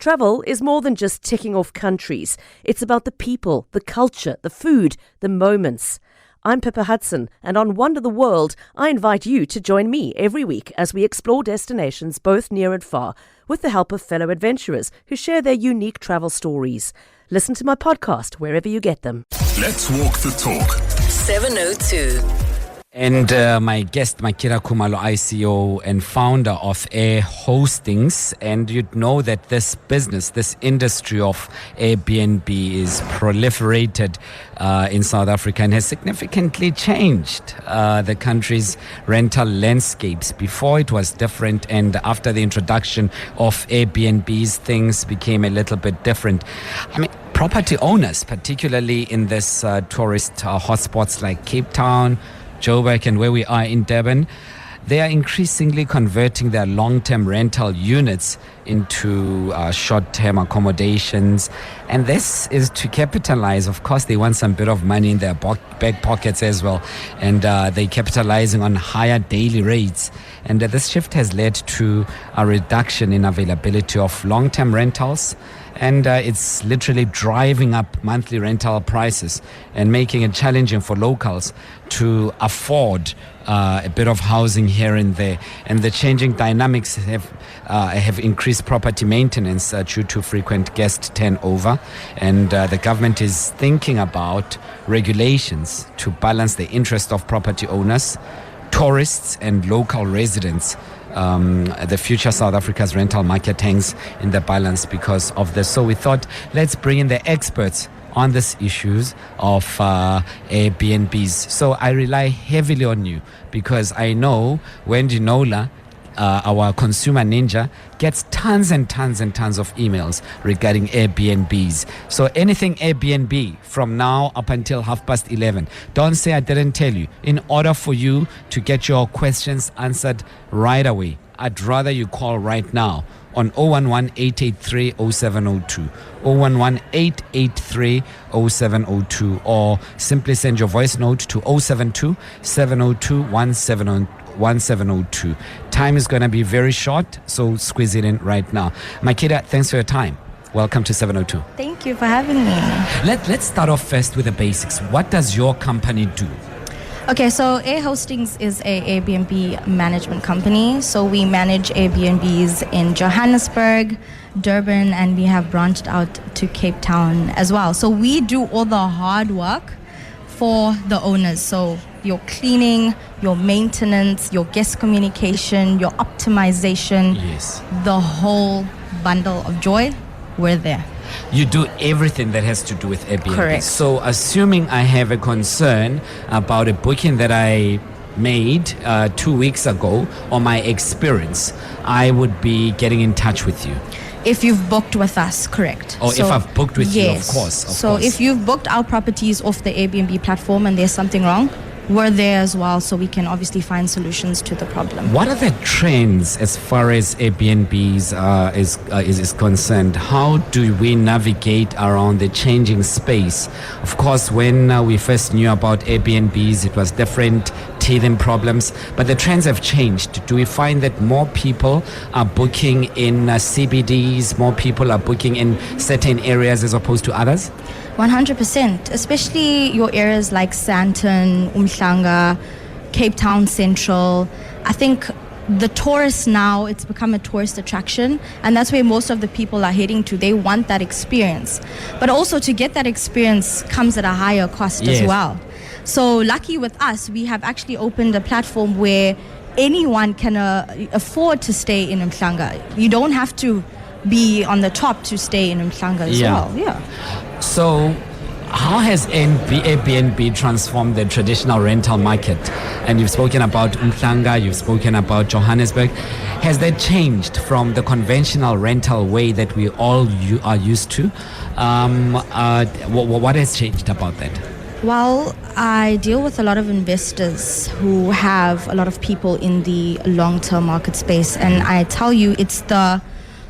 Travel is more than just ticking off countries. It's about the people, the culture, the food, the moments. I'm Pippa Hudson, and on Wonder the World, I invite you to join me every week as we explore destinations both near and far, with the help of fellow adventurers who share their unique travel stories. Listen to my podcast wherever you get them. Let's walk the talk. 702. And my guest, Makida Kumalo, ICO and founder of Airhostings. And you'd know that this business, this industry of Airbnb is proliferated in South Africa and has significantly changed the country's rental landscapes. Before it was different, and after the introduction of Airbnbs, things became a little bit different. I mean, property owners, particularly in this tourist hotspots like Cape Town, Joburg, and where we are in Durban, they are increasingly converting their long-term rental units into short-term accommodations. And this is to capitalize. Of course, they want some bit of money in their back pockets as well. And they're capitalizing on higher daily rates. And this shift has led to a reduction in availability of long-term rentals. And it's literally driving up monthly rental prices and making it challenging for locals to afford a bit of housing here and there. And the changing dynamics have increased property maintenance due to frequent guest turnover. And the government is thinking about regulations to balance the interest of property owners, tourists, and local residents. The future South Africa's rental market hangs in the balance because of this. So we thought, let's bring in the experts on these issues of Airbnbs. So I rely heavily on you because I know Wendy Nola, our consumer ninja, gets tons and tons and tons of emails regarding Airbnbs. So anything Airbnb from now up until 11:30, don't say I didn't tell you. In order for you to get your questions answered right away, I'd rather you call right now on 011-883-0702, 011-883-0702, or simply send your voice note to 072-702-1702. Time is going to be very short, so squeeze it in right now. Makida, thanks for your time. Welcome to 702. Thank you for having me. Let's start off first with the basics. What does your company do? Okay, so Airhostings is a Airbnb management company. So we manage Airbnbs in Johannesburg, Durban, and we have branched out to Cape Town as well. So we do all the hard work for the owners. So your cleaning, your maintenance, your guest communication, your optimization, Yes. the whole bundle of joy, we're there. You do everything that has to do with Airbnb. Correct. So assuming I have a concern about a booking that I made 2 weeks ago or my experience, I would be getting in touch with you. If you've booked with us, correct. Or if I've booked with you, of course. So if you've booked our properties off the Airbnb platform and there's something wrong, we're there as well, so we can obviously find solutions to the problem. What are the trends as far as Airbnbs is concerned? How do we navigate around the changing space? Of course, when we first knew about Airbnbs, it was different, teething problems, but the trends have changed. Do we find that more people are booking in CBDs, more people are booking in certain areas as opposed to others? 100%, especially your areas like Sandton, Umhlanga, Cape Town Central. I think the tourists now, it's become a tourist attraction, and that's where most of the people are heading to. They want that experience. But also to get that experience comes at a higher cost Yes. as well. So lucky with us, we have actually opened a platform where anyone can afford to stay in Umhlanga. You don't have to be on the top to stay in Umhlanga as well. Yeah. So how has Airbnb transformed the traditional rental market? And you've spoken about Umhlanga, you've spoken about Johannesburg. Has that changed from the conventional rental way that we all are used to? What has changed about that? Well, I deal with a lot of investors who have a lot of people in the long-term market space. And I tell you, it's the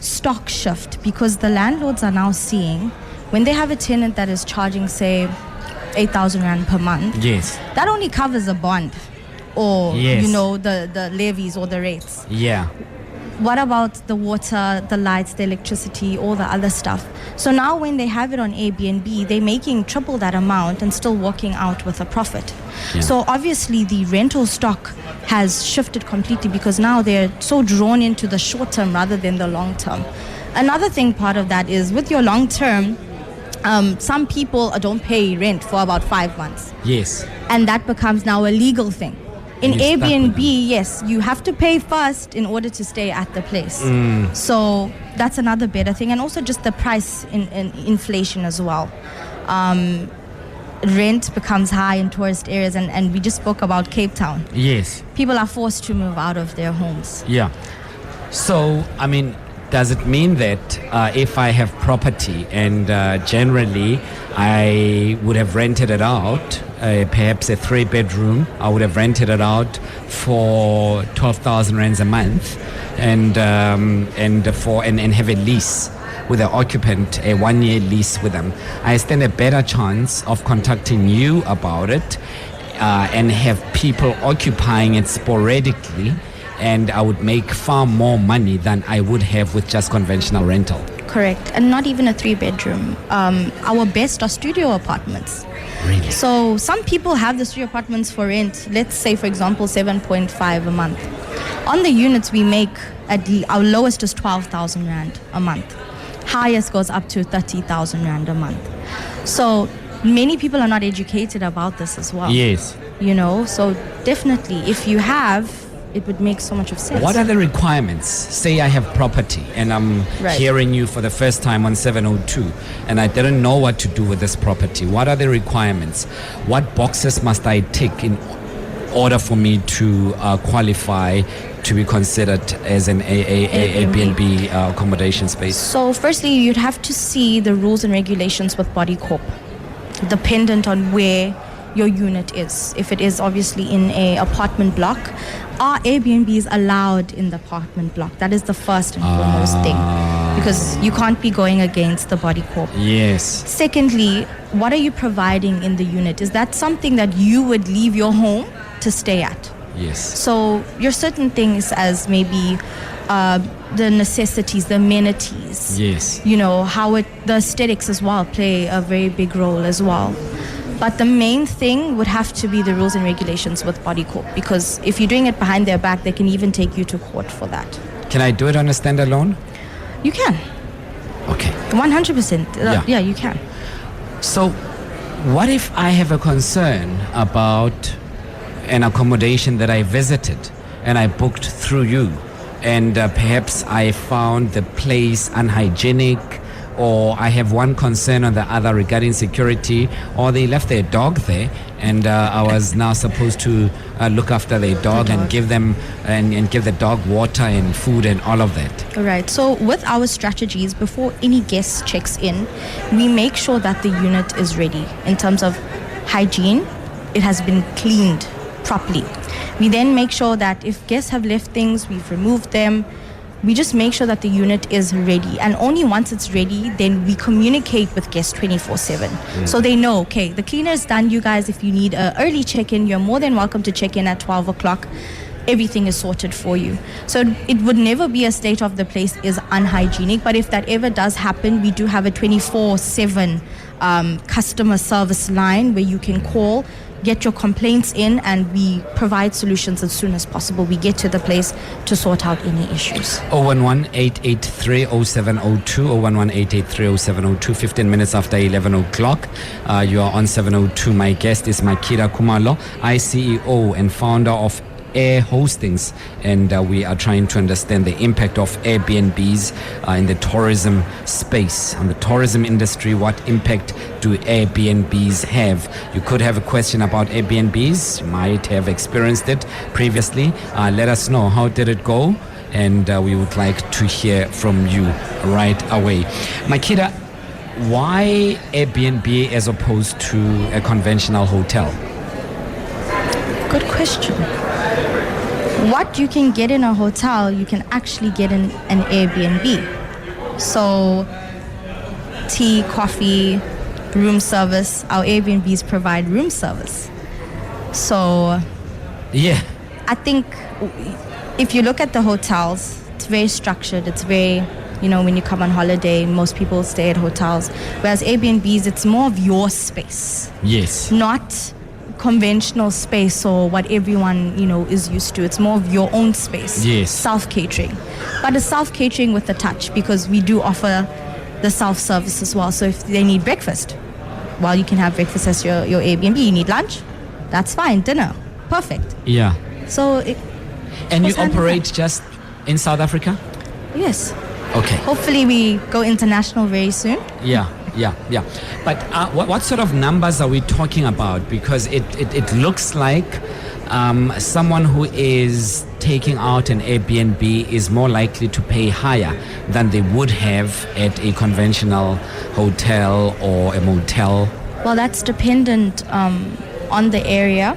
stock shift, because the landlords are now seeing when they have a tenant that is charging, say, 8,000 Rand per month, Yes. that only covers a bond or, Yes. the levies or the rates. Yeah. What about the water, the lights, the electricity, all the other stuff? So now when they have it on Airbnb, they're making triple that amount and still walking out with a profit. Yeah. So obviously the rental stock has shifted completely because now they're so drawn into the short term rather than the long term. Another thing part of that is with your long term, some people don't pay rent for about 5 months. Yes. And that becomes now a legal thing. In And you're stuck with Airbnb, them. yes, you have to pay first in order to stay at the place. So that's another better thing. And also just the price in inflation as well. Rent becomes high in tourist areas, and we just spoke about Cape Town. Yes. People are forced to move out of their homes. Yeah. So, I mean, does it mean that if I have property and generally I would have rented it out, perhaps a 3-bedroom, I would have rented it out for 12,000 rands a month, and have a lease with the occupant, a 1-year lease with them, I stand a better chance of contacting you about it and have people occupying it sporadically, and I would make far more money than I would have with just conventional rental. Correct. And not even a 3-bedroom. Our best are studio apartments. Really? So some people have the studio apartments for rent, let's say for example 7.5 a month. On the units we make, our lowest is 12,000 rand a month. Highest goes up to 30,000 rand a month. So many people are not educated about this as well. Yes. You know, so definitely if you have, it would make so much of sense. What are the requirements? Say I have property and I'm Right. hearing you for the first time on 702 and I didn't know what to do with this property. What are the requirements? What boxes must I tick in order for me to qualify to be considered as an Airbnb accommodation space? So firstly, you'd have to see the rules and regulations with Body Corp, dependent on where your unit is. If it is obviously in a apartment block, are Airbnbs allowed in the apartment block? That is the first and foremost thing, because you can't be going against the Body Corp. Yes. Secondly, what are you providing in the unit? Is that something that you would leave your home to stay at? Yes. So your certain things as maybe the necessities, the amenities. Yes. You know, how the aesthetics as well play a very big role as well. But the main thing would have to be the rules and regulations with Body Corp, because if you're doing it behind their back, they can even take you to court for that. Can I do it on a standalone? You can. Okay. 100%. Yeah, you can. So, what if I have a concern about an accommodation that I visited and I booked through you, and perhaps I found the place unhygienic, or I have one concern or the other regarding security, or they left their dog there and I was now supposed to look after their dog and give them and give the dog water and food and all of that. All right. So with our strategies, before any guest checks in, we make sure that the unit is ready in terms of hygiene. It has been cleaned properly. We then make sure that if guests have left things, we've removed them. We just make sure that the unit is ready, and only once it's ready, then we communicate with guests 24/7. So they know, okay, the cleaner is done. You guys, if you need an early check-in, you're more than welcome to check in at 12 o'clock. Everything is sorted for you. So it would never be a state of the place is unhygienic, but if that ever does happen, we do have a 24/7 customer service line where you can call, get your complaints in, and we provide solutions as soon as possible. We get to the place to sort out any issues. 011-883-0702, 011-883-0702, 15 minutes after 11 o'clock. You are on 702. My guest is Makida Kumalo, ICEO and founder of Airhostings, and we are trying to understand the impact of Airbnbs in the tourism space, on the tourism industry. What impact do Airbnbs have? You could have a question about Airbnbs, you might have experienced it previously. Let us know, how did it go? And we would like to hear from you right away. Makida, why Airbnb as opposed to a conventional hotel? Good question. What you can get in a hotel, you can actually get in an Airbnb. So tea, coffee, room service. Our Airbnbs provide room service. So Yeah. I think if you look at the hotels, It's very structured. It's very, when you come on holiday, most people stay at hotels. Whereas Airbnbs, it's more of your space. Yes. Not conventional space or what everyone, is used to. It's more of your own space. Yes. Self-catering. But it's self-catering with a touch, because we do offer the self-service as well. So if they need breakfast, well, you can have breakfast as your Airbnb. You need lunch? That's fine. Dinner? Perfect. Yeah. So and you operate just in South Africa? Yes. Okay. Hopefully we go international very soon. Yeah. But what sort of numbers are we talking about? Because it looks like someone who is taking out an Airbnb is more likely to pay higher than they would have at a conventional hotel or a motel. Well, that's dependent on the area,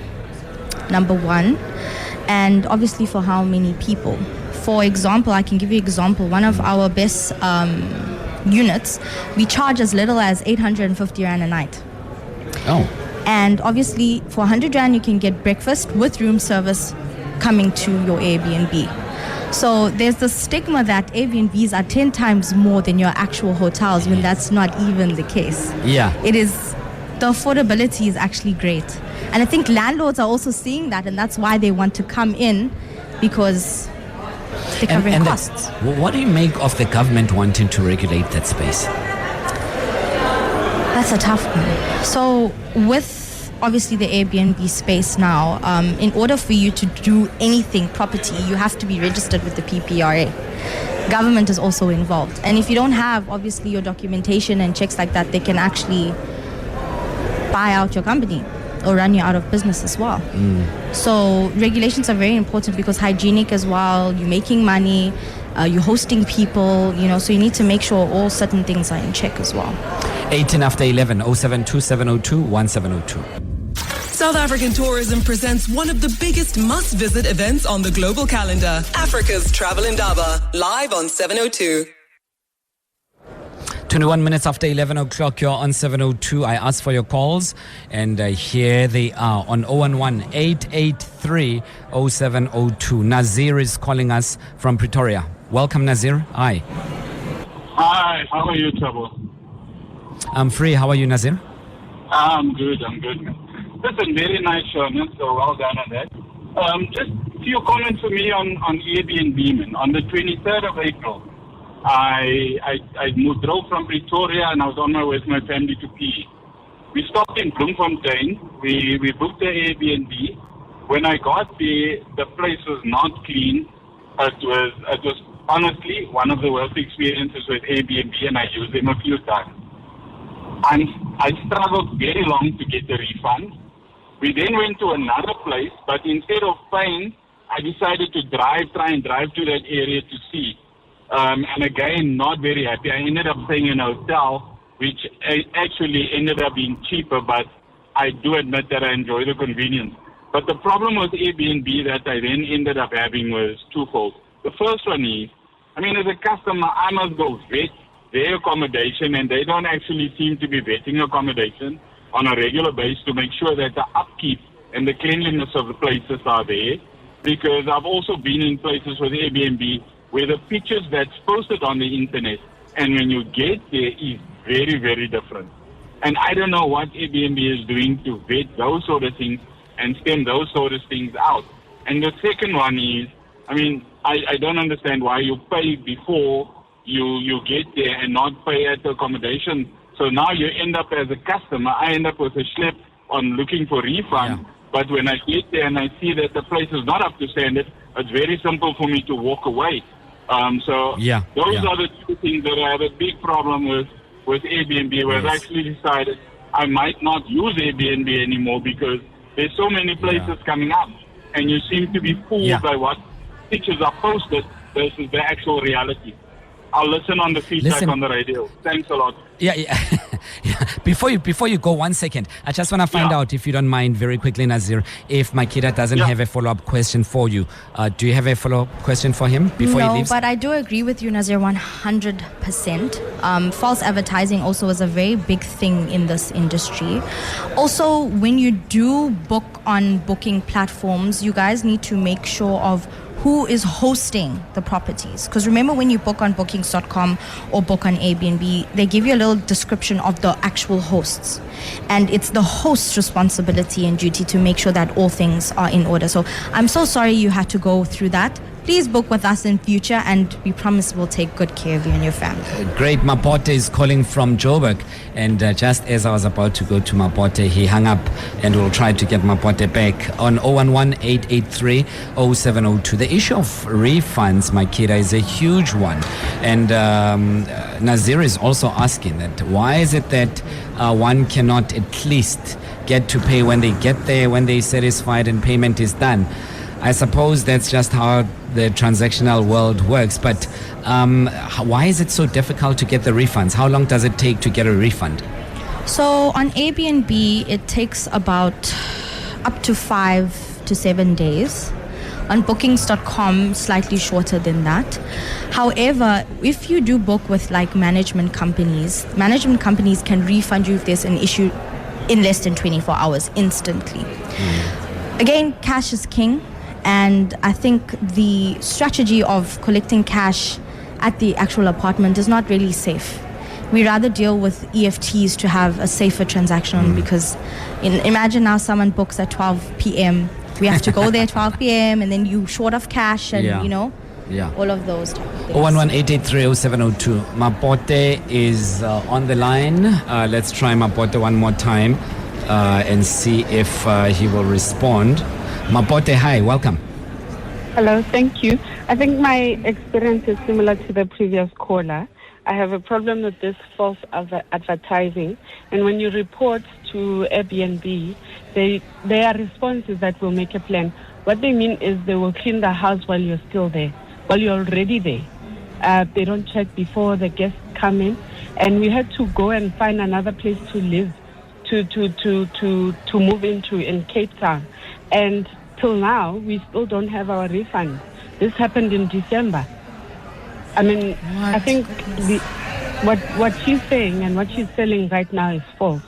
number one, and obviously for how many people. For example, I can give you an example. One of our best units, we charge as little as 850 Rand a night. Oh. And obviously for 100 Rand you can get breakfast with room service coming to your Airbnb. So there's the stigma that Airbnbs are 10 times more than your actual hotels, when that's not even the case. Yeah. It is, the affordability is actually great. And I think landlords are also seeing that, and that's why they want to come in, because they're covering costs. What do you make of the government wanting to regulate that space? That's a tough one. So with obviously the Airbnb space now, in order for you to do anything property, you have to be registered with the PPRA. Government is also involved. And if you don't have obviously your documentation and checks like that, they can actually buy out your company or run you out of business as well. So regulations are very important, because hygienic as well, you're making money, you're hosting people, so you need to make sure all certain things are in check as well. 18 after 11, 072-702-1702. South African Tourism presents one of the biggest must-visit events on the global calendar, Africa's Travel Indaba, live on 702. 21 minutes after 11 o'clock, you're on 702. I asked for your calls, and here they are on 011-883-0702. Nazir is calling us from Pretoria. Welcome, Nazir. Hi. Hi, how are you, Thabo? I'm free. How are you, Nazir? I'm good. Listen, very nice show, man, so well done on that. Just a few comments for me on Airbnb, man. On the 23rd of April, I drove from Pretoria, and I was on my way with my family to PE. We stopped in Bloemfontein. We booked the Airbnb. When I got there, the place was not clean. It was honestly one of the worst experiences with Airbnb, and I used them a few times. And I struggled very long to get the refund. We then went to another place, but instead of paying, I decided to try and drive to that area to see. And again, not very happy. I ended up staying in a hotel, which actually ended up being cheaper, but I do admit that I enjoy the convenience. But the problem with Airbnb that I then ended up having was twofold. The first one is, as a customer, I must go vet their accommodation, and they don't actually seem to be vetting accommodation on a regular basis to make sure that the upkeep and the cleanliness of the places are there. Because I've also been in places with Airbnb where the pictures that's posted on the internet and when you get there is very, very different. And I don't know what Airbnb is doing to vet those sort of things and stem those sort of things out. And the second one is, I don't understand why you pay before you get there and not pay at the accommodation. So now you end up as a customer, I end up with a schlep on looking for refund. Yeah. But when I get there and I see that the place is not up to standard, it's very simple for me to walk away. Those are the two things that I have a big problem with Airbnb, where I've actually decided I might not use Airbnb anymore because there's so many places coming up, and you seem to be fooled by what pictures are posted versus the actual reality. I'll listen on the feedback on the radio. Thanks a lot. Yeah. Before you go, 1 second, I just want to find out, if you don't mind, very quickly, Nazir, if Makida doesn't have a follow-up question for you. Do you have a follow-up question for him before he leaves? No, but I do agree with you, Nazir, 100%. False advertising also is a very big thing in this industry. Also, when you do book on booking platforms, you guys need to make sure of who is hosting the properties. Because remember, when you book on bookings.com or book on Airbnb, they give you a little description of the actual hosts. And it's the host's responsibility and duty to make sure that all things are in order. So I'm so sorry you had to go through that. Please book with us in future, and we promise we'll take good care of you and your family. Great. Mapote is calling from Joburg, and just as I was about to go to Mapote, he hung up, and we'll try to get Mapote back on 011-883-0702. The issue of refunds, Makida, is a huge one, and Nazir is also asking that why is it that one cannot at least get to pay when they get there, when they're satisfied and payment is done. I suppose that's just how the transactional world works, but why is it so difficult to get the refunds? How long does it take to get a refund? So on Airbnb, it takes about up to 5 to 7 days. On bookings.com, slightly shorter than that. However, if you do book with like management companies can refund you if there's an issue in less than 24 hours instantly. Again, cash is king. And I think the strategy of collecting cash at the actual apartment is not really safe. We rather deal with EFTs to have a safer transaction because imagine now someone books at 12 p.m. We have to go there at 12 p.m. and then you short of cash and, all of those type of things. 011-883-0702. Mapote is on the line. Let's try Mapote one more time and see if he will respond. Mapote, hi, welcome. Hello, thank you. I think my experience is similar to the previous caller. I have a problem with this false advertising. And when you report to Airbnb, their response is that we'll make a plan. What they mean is they will clean the house while you're still there, while you're already there. They don't check before the guests come in. And we had to go and find another place to live, to move into in Cape Town. And till now, we still don't have our refund. This happened in December. I mean, I think what she's saying and what she's selling right now is false.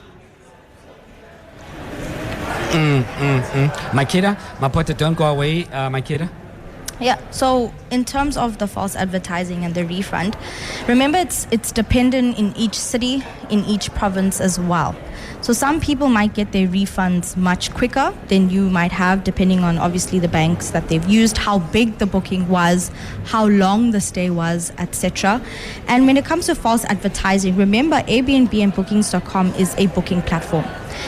Makida, Mapote, don't go away, Makida. Yeah, so in terms of the false advertising and the refund, remember it's dependent in each city, in each province as well. So some people might get their refunds much quicker than you might have, depending on obviously the banks that they've used, how big the booking was, how long the stay was, etc. And when it comes to false advertising, remember Airbnb and bookings.com is a booking platform.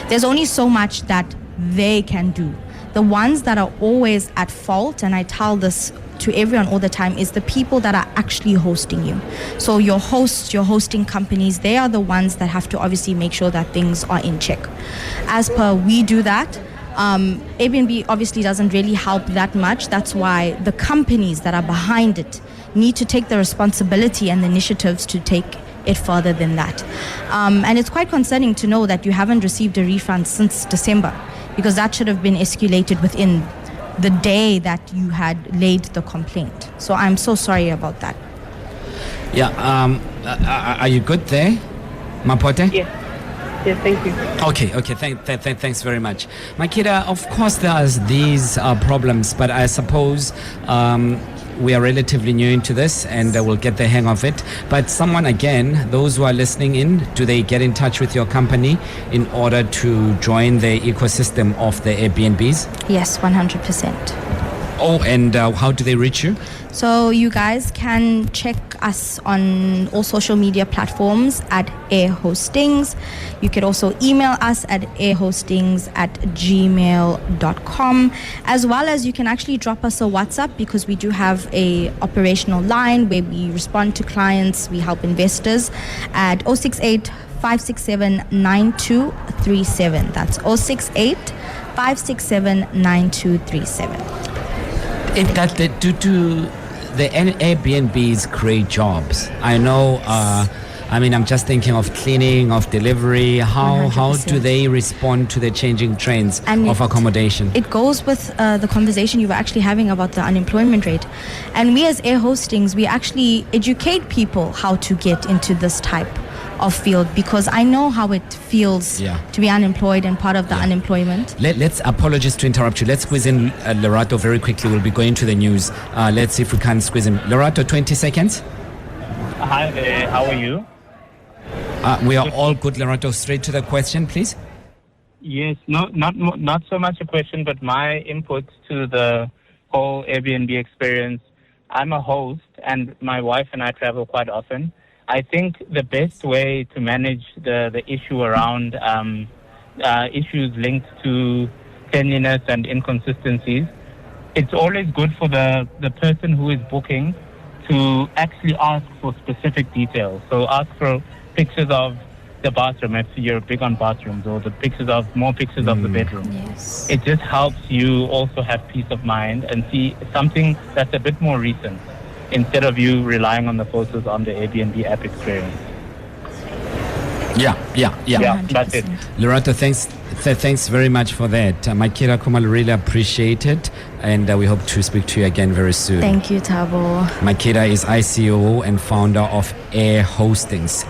There's only so much that they can do. The ones that are always at fault, and I tell this to everyone all the time, is the people that are actually hosting you. So your hosts, your hosting companies, they are the ones that have to obviously make sure that things are in check. As per we do that, Airbnb obviously doesn't really help that much. That's why the companies that are behind it need to take the responsibility and the initiatives to take it further than that. And it's quite concerning to know that you haven't received a refund since December, because that should have been escalated within the day that you had laid the complaint. So I'm so sorry about that. Yeah, are you good there, Mapote? Yes, thank you. Okay, thanks very much. Makida, of course there's these problems, but I suppose we are relatively new into this and we'll get the hang of it. But someone, again, those who are listening in, do they get in touch with your company in order to join the ecosystem of the Airbnbs? Yes, 100%. Oh, and how do they reach you? So you guys can check us on all social media platforms at Airhostings. You could also email us at airhostings@gmail.com, as well as you can actually drop us a WhatsApp, because we do have a operational line where we respond to clients, we help investors at 068-567-9237. That's 068-567-9237. Do the Airbnbs create jobs? I know, I'm just thinking of cleaning, of delivery. How do they respond to the changing trends of accommodation? It goes with the conversation you were actually having about the unemployment rate. And we as Airhostings, we actually educate people how to get into this type of field, because I know how it feels to be unemployed and part of the unemployment. Let's apologize to interrupt you. Let's squeeze in Lerato very quickly. We'll be going to the news. Let's see if we can squeeze in. Lerato, 20 seconds. Hi there, how are you? We are all good, Lerato. Straight to the question, please. Yes, not so much a question, but my input to the whole Airbnb experience. I'm a host, and my wife and I travel quite often. I think the best way to manage the issue around issues linked to cleanliness and inconsistencies, it's always good for the person who is booking to actually ask for specific details. So ask for pictures of the bathroom if you're big on bathrooms, or more pictures of the bedroom. Yes. It just helps you also have peace of mind and see something that's a bit more recent, instead of you relying on the photos on the Airbnb app experience. Yeah, that's it. Lerato, thanks very much for that. Makida Kumalo, really appreciate it, and we hope to speak to you again very soon. Thank you, Thabo. Makida is ICO and founder of Airhostings.